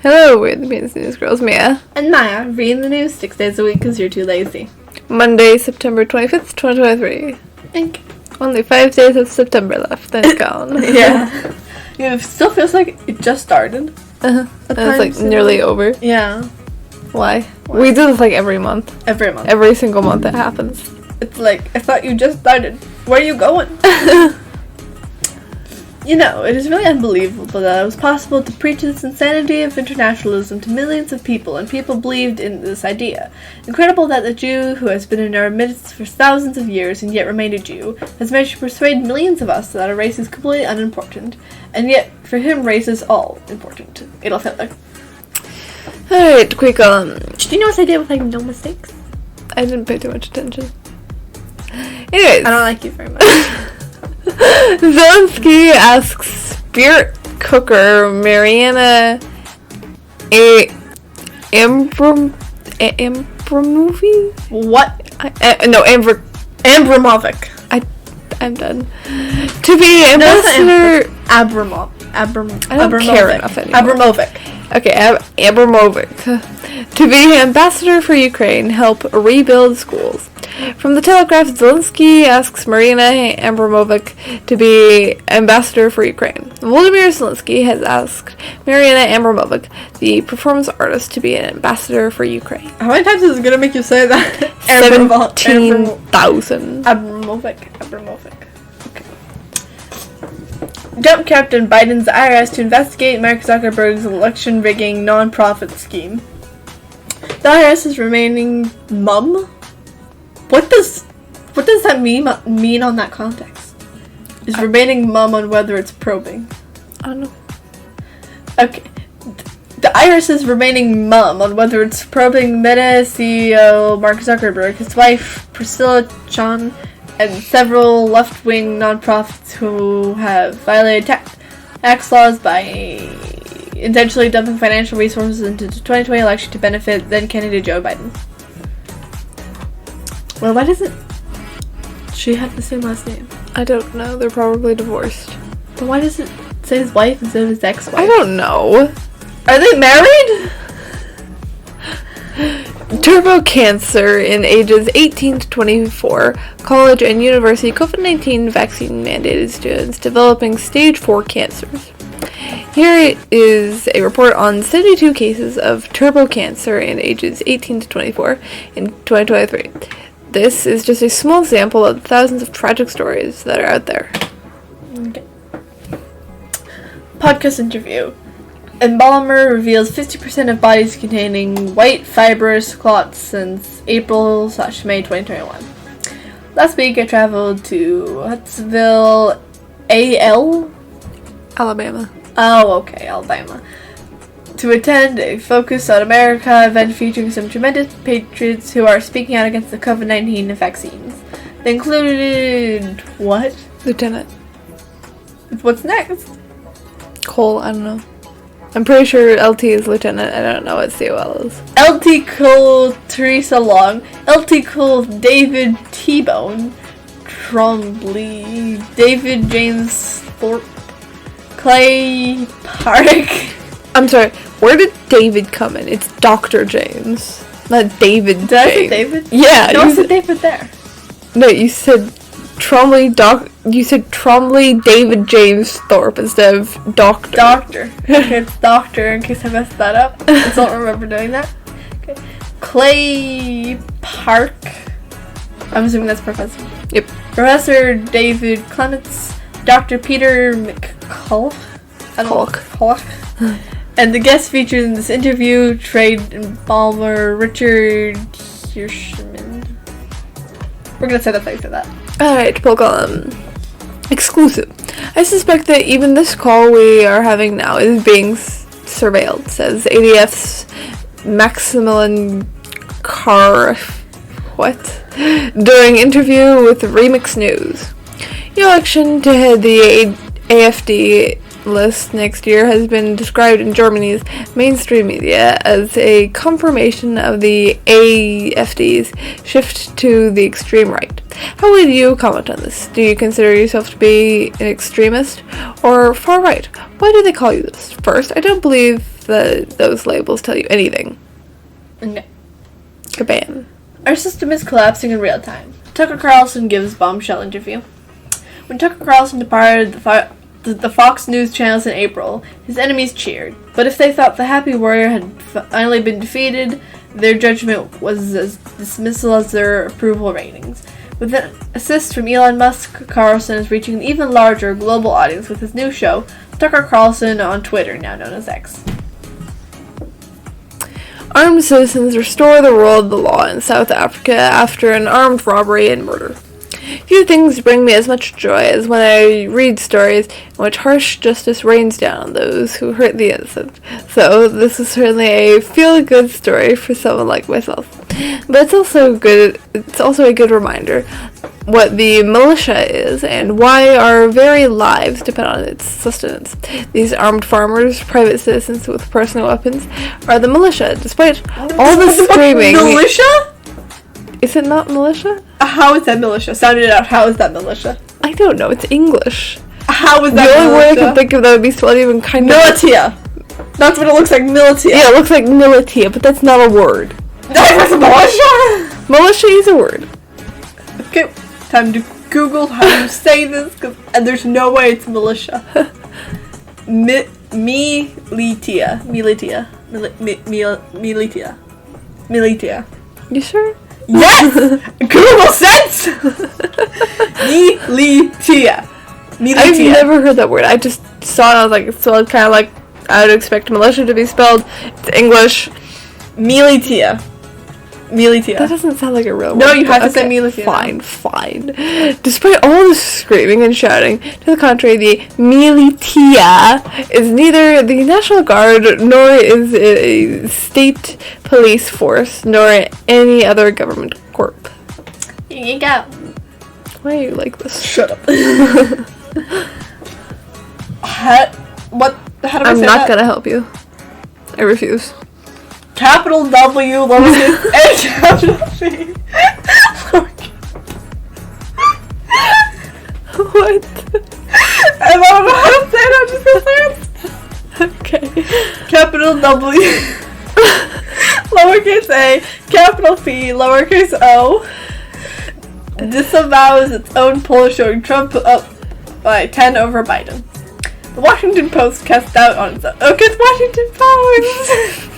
Hello, we're the PNC Newsgirls, Mia. And Maya, reading the news 6 days a week because you're too lazy. Monday, September 25th, 2023. Thank you. Only 5 days of September left, then it's gone. Yeah. It still feels like it just started. And it's like nearly over. Yeah. Why? We do this like every month. Every month. Every single month it happens. It's like, I thought you just started. Where are you going? You know, it is really unbelievable that it was possible to preach this insanity of internationalism to millions of people, and people believed in this idea. Incredible that the Jew, who has been in our midst for thousands of years and yet remained a Jew, has managed to persuade millions of us that our race is completely unimportant. And yet, for him, race is all important. Adolf Hitler. Alright, quick Do you know what I did with, like, no mistakes? I didn't pay too much attention. Anyways. I don't like you very much. Zelensky asks spirit cooker Mariana Abramovic? What? Abramovic. I'm done. To be ambassador... I don't care enough anymore. Abramovic. Okay, Abramovic. To be ambassador for Ukraine, help rebuild schools. From the Telegraph, Zelensky asks Marina Abramovic to be ambassador for Ukraine. Volodymyr Zelensky has asked Marina Abramovic, the performance artist, to be an ambassador for Ukraine. How many times is it gonna make you say that? 17,000. Abramovic. Okay. Dump Captain Biden's IRS to investigate Mark Zuckerberg's election rigging non-profit scheme. The IRS is remaining mum? What does that mean on that context? Is remaining mum on whether it's probing? I don't know. Okay. The IRS is remaining mum on whether it's probing Meta CEO Mark Zuckerberg, his wife Priscilla Chan, and several left-wing nonprofits who have violated tax laws by intentionally dumping financial resources into the 2020 election to benefit then-candidate Joe Biden. Well, why doesn't she have the same last name? I don't know. They're probably divorced. Then why does it say his wife instead of his ex-wife? I don't know. Are they married? Turbo cancer in ages 18 to 24, college and university COVID-19 vaccine mandated students developing stage 4 cancers. Here is a report on 72 cases of turbo cancer in ages 18 to 24 in 2023. This is just a small sample of thousands of tragic stories that are out there. Okay. Podcast interview. Embalmer reveals 50% of bodies containing white fibrous clots since April/May 2021. Last week I traveled to Huntsville, Alabama. Oh, okay, Alabama. To attend a Focus on America event featuring some tremendous patriots who are speaking out against the COVID-19 vaccines. They included... what? Lieutenant. What's next? Cole, I don't know. I'm pretty sure LT is lieutenant. I don't know what COL is. LT Cole, Teresa Long, LT Cole, David T-Bone, Trombley, David James Thorpe, Clay Park. I'm sorry, where did David come in? It's Dr. James, not David James. Did I say David? Yeah. No, I said David there. No, you said Trombley David James Thorpe instead of Doctor. Doctor. Okay, it's Doctor in case I messed that up. I don't remember doing that. Okay. Clay Park. I'm assuming that's Professor. Yep. Professor David Clements, Dr. Peter McCulloch. And the guest featured in this interview, trade embalmer Richard Hirschman. We're gonna set up for that. Alright, pull column. Exclusive. I suspect that even this call we are having now is being surveilled, says ADF's Maximilian Carr. What? During interview with Remix News. The election to head the AfD list next year has been described in Germany's mainstream media as a confirmation of the AfD's shift to the extreme right. How would you comment on this? Do you consider yourself to be an extremist or far right? Why do they call you this? First, I don't believe that those labels tell you anything. Okay. Kabam. Our system is collapsing in real time. Tucker Carlson gives bombshell interview. When Tucker Carlson departed the Fox News channels in April, his enemies cheered. But if they thought the happy warrior had finally been defeated, their judgment was as dismissal as their approval ratings. With an assist from Elon Musk, Carlson is reaching an even larger global audience with his new show, Tucker Carlson on Twitter, now known as X. Armed citizens restore the rule of the law in South Africa after an armed robbery and murder. Few things bring me as much joy as when I read stories in which harsh justice rains down on those who hurt the innocent. So this is certainly a feel-good story for someone like myself. But it's also a good reminder what the militia is and why our very lives depend on its sustenance. These armed farmers, private citizens with personal weapons, are the militia. Despite all the screaming... Militia? Is it not militia? How is that militia? Sound it out. How is that militia? I don't know. It's English. How is that the only militia? word I can think of that would be spelled even kind of... Militia. That's what it looks like, militia. Yeah, it looks like militia, but that's not a word. That's militia! Militia is a word. Okay, time to Google how you say this, and there's no way it's militia. Militia. Militia. You sure? Yes! Google sense! Militia. I've never heard that word. I just saw it, I was like, it's spelled kind of like I would expect militia to be spelled. It's English. Militia. Militia. That doesn't sound like a real word. No, you have to say militia. Fine. Despite all the screaming and shouting, to the contrary, the militia is neither the National Guard, nor is it a state police force, nor any other government corp. Here you go. Why are you like this? Shut up. How do I say I'm not that? gonna help you. I refuse. Capital W, lowercase a, capital C. What? I don't know how to say it, I'm just gonna say it. Okay. Capital W, lowercase a, capital P, lowercase o, disavows its own poll showing Trump up by 10 over Biden. The Washington Post cast doubt on its own. Okay, it's Washington Post!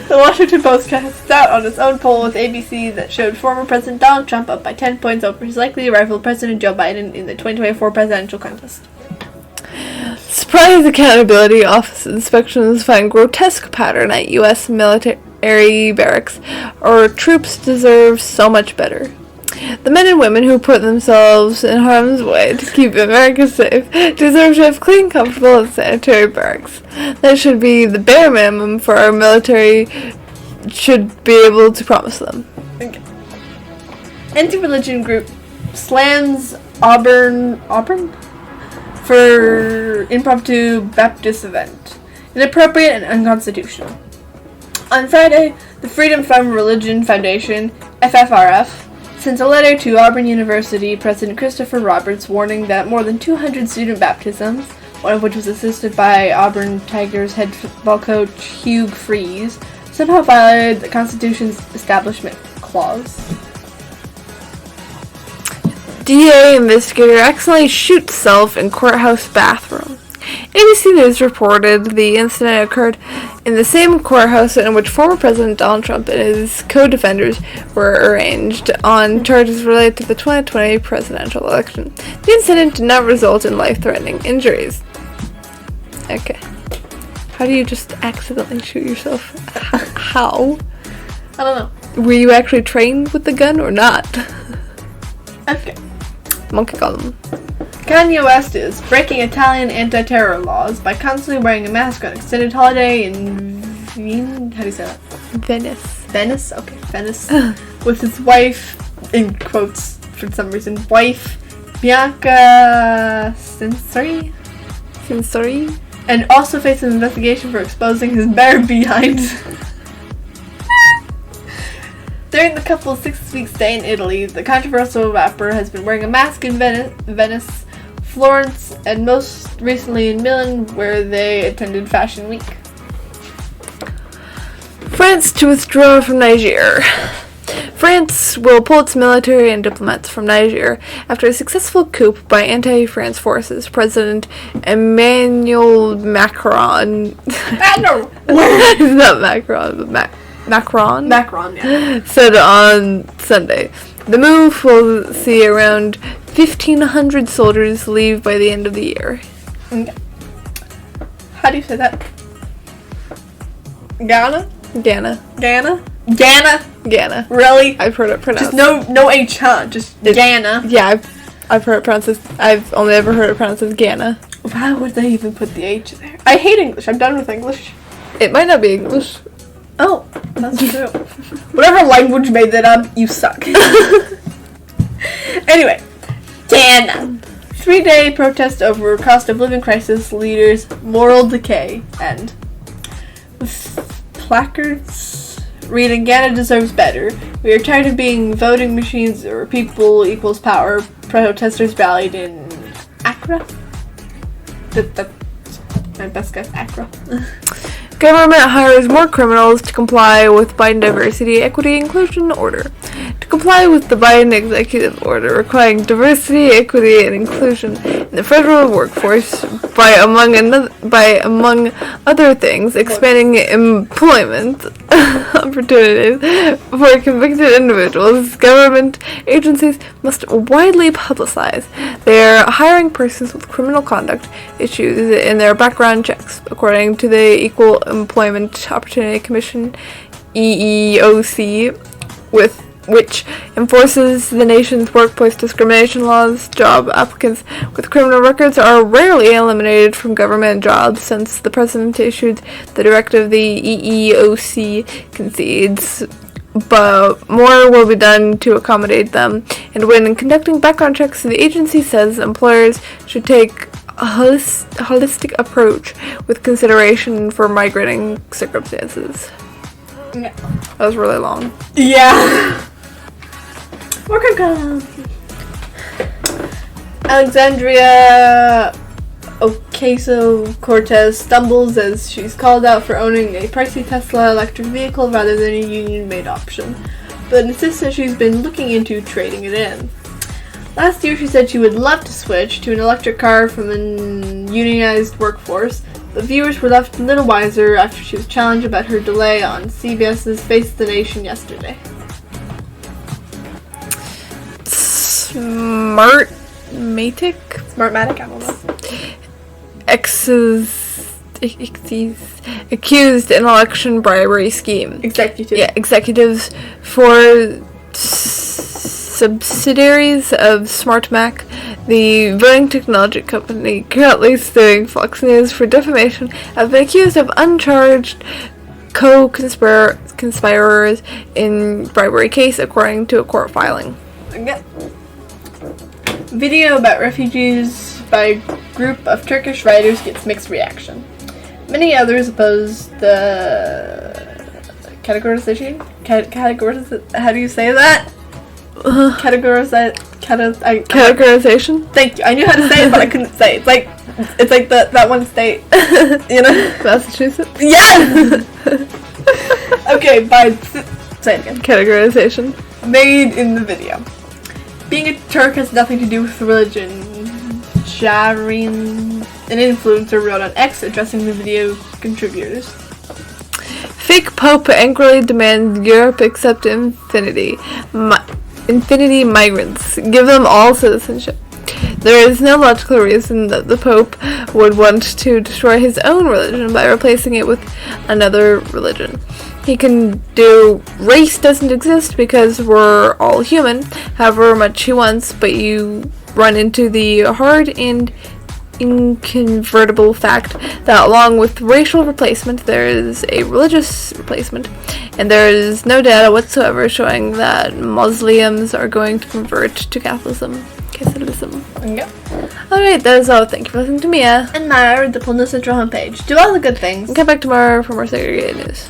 The Washington Post cast doubt on its own poll with ABC that showed former President Donald Trump up by 10 points over his likely rival President Joe Biden in the 2024 presidential contest. Surprise Accountability Office inspections find grotesque pattern at U.S. military barracks. Our troops deserve so much better. The men and women who put themselves in harm's way to keep America safe deserve to have clean, comfortable, and sanitary barracks. That should be the bare minimum for our military should be able to promise them. Okay. Anti-religion group slams Auburn for impromptu Baptist event. Inappropriate and unconstitutional. On Friday, the Freedom from Religion Foundation, FFRF, sent a letter to Auburn University President Christopher Roberts warning that more than 200 student baptisms, one of which was assisted by Auburn Tigers head football coach Hugh Freeze, somehow violated the Constitution's Establishment Clause. DA investigator accidentally shoots self in courthouse bathroom. ABC News reported the incident occurred in the same courthouse in which former President Donald Trump and his co-defenders were arraigned on charges related to the 2020 presidential election. The incident did not result in life-threatening injuries. Okay. How do you just accidentally shoot yourself? How? I don't know. Were you actually trained with the gun or not? Okay. Monkey column. Kanye West is breaking Italian anti-terror laws by constantly wearing a mask on extended holiday in how do you say that? Venice? Okay, Venice. With his wife, in quotes for some reason, wife Bianca Censori? And also faces an investigation for exposing his bare behind. During the couple's 6-week stay in Italy, the controversial rapper has been wearing a mask in Venice, Florence, and most recently in Milan, where they attended Fashion Week. France to withdraw from Niger. France will pull its military and diplomats from Niger after a successful coup by anti-France forces. President Emmanuel Macron. No. It's not Macron, but Macron. Macron, yeah. Said on Sunday, the move will see around 1,500 soldiers leave by the end of the year. Okay. How do you say that? Ghana? Ghana. Ghana? Ghana? Ghana. Really? I've heard it pronounced. Just no H, huh? Just Ghana. Yeah, I've heard it pronounced as, I've only ever heard it pronounced as Ghana. Why would they even put the H there? I hate English. I'm done with English. It might not be English. Oh, that's true. Whatever language made that up, you suck. Anyway, Ghana. 3-day protest over cost of living crisis leaders moral decay end. With placards reading Ghana deserves better. We are tired of being voting machines or people equals power. Protesters rallied in Accra. That's my best guess, Accra. Government hires more criminals to comply with Biden diversity, equity, inclusion order. To comply with the Biden executive order requiring diversity, equity, and inclusion in the federal workforce by among other things, expanding employment opportunities for convicted individuals, government agencies must widely publicize their hiring persons with criminal conduct issues in their background checks, according to the Equal Employment Opportunity Commission, EEOC, which enforces the nation's workplace discrimination laws. Job applicants with criminal records are rarely eliminated from government jobs since the president issued the directive. The EEOC concedes, but more will be done to accommodate them. And when conducting background checks, the agency says employers should take a holistic approach with consideration for migrating circumstances. Yeah. That was really long. Yeah. Alexandria Ocasio-Cortez stumbles as she's called out for owning a pricey Tesla electric vehicle rather than a union-made option, but insists that she's been looking into trading it in. Last year, she said she would love to switch to an electric car from a unionized workforce, but viewers were left little wiser after she was challenged about her delay on CBS's Face the Nation yesterday. Smartmatic, I don't know. Accused in election bribery scheme. Executives for subsidiaries of SmartMac, the voting technology company currently suing Fox News for defamation, have been accused of uncharged co-conspirators in bribery case, according to a court filing. Okay. Video about refugees by a group of Turkish writers gets mixed reaction. Many others oppose the categorization. How do you say that? Categorization. Thank you. I knew how to say it, but I couldn't say it. It's like that one state, you know, Massachusetts. Yeah. Okay, say it again. Categorization. Made in the video. Being a Turk has nothing to do with religion. Shahrin, an influencer, wrote on X addressing the video contributors. Fake Pope angrily demands Europe accept infinity migrants. Give them all citizenship. There is no logical reason that the Pope would want to destroy his own religion by replacing it with another religion. He can do race doesn't exist because we're all human, however much he wants, but you run into the hard and incontrovertible fact that along with racial replacement, there is a religious replacement, and there is no data whatsoever showing that Muslims are going to convert to Catholicism. Yep. Alright, that is all. Thank you for listening to Mia. And Mara, the Pullman Central homepage. Do all the good things. And come back tomorrow for more segregated news.